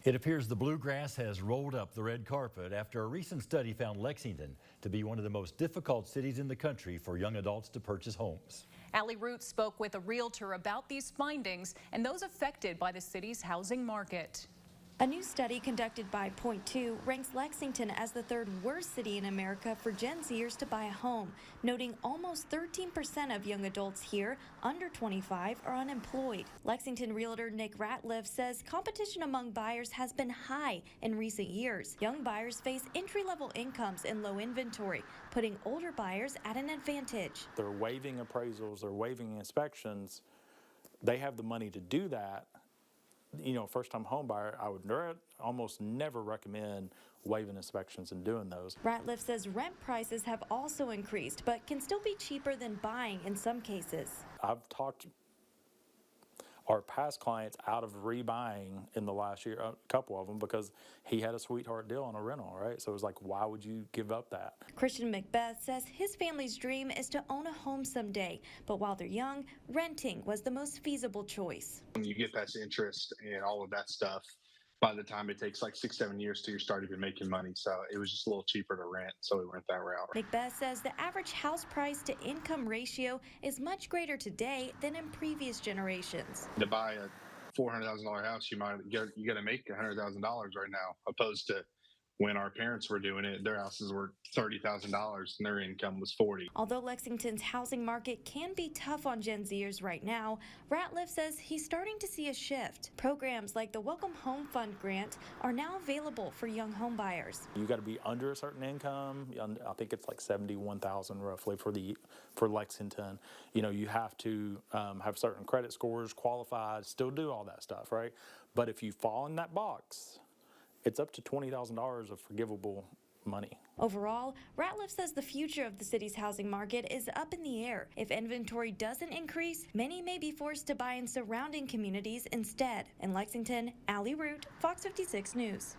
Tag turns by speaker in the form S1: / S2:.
S1: It appears the Bluegrass has rolled up the red carpet after a recent study found Lexington to be one of the most difficult cities in the country for young adults to purchase homes.
S2: Allie Root spoke with a realtor about these findings and those affected by the city's housing market.
S3: A new study conducted by Point Two ranks Lexington as the third worst city in America for Gen Zers to buy a home, noting almost 13% of young adults here, under 25, are unemployed. Lexington realtor Nick Ratliff says competition among buyers has been high in recent years. Young buyers face entry-level incomes and low inventory, putting older buyers at an advantage.
S4: They're waiving appraisals, they're waiving inspections. They have the money to do that. You know, first-time home buyer, I would almost never recommend waiving inspections and doing those.
S3: Ratliff says rent prices have also increased, but can still be cheaper than buying in some cases.
S4: I've talked our past clients out of rebuying in the last year, a couple of them, because he had a sweetheart deal on a rental, right? So it was like, why would you give up that?
S3: Christian Macbeth says his family's dream is to own a home someday, but while they're young, renting was the most feasible choice.
S5: When you get past interest and all of that stuff, by the time it takes like 6-7 years till you start even making money. So it was just a little cheaper to rent, so we went that route.
S3: Macbeth says the average house price to income ratio is much greater today than in previous generations.
S5: To buy a $400,000 house, you got to make $100,000 right now, opposed to when our parents were doing it, their houses were $30,000 and their income was $40,000.
S3: Although Lexington's housing market can be tough on Gen Zers right now, Ratliff says he's starting to see a shift. Programs like the Welcome Home Fund grant are now available for young home buyers.
S4: You got to be under a certain income. I think it's like $71,000 roughly for Lexington. You know, you have to have certain credit scores, qualified, still do all that stuff, right? But if you fall in that box, it's up to $20,000 of forgivable money.
S3: Overall, Ratliff says the future of the city's housing market is up in the air. If inventory doesn't increase, many may be forced to buy in surrounding communities instead. In Lexington, Allie Root, Fox 56 News.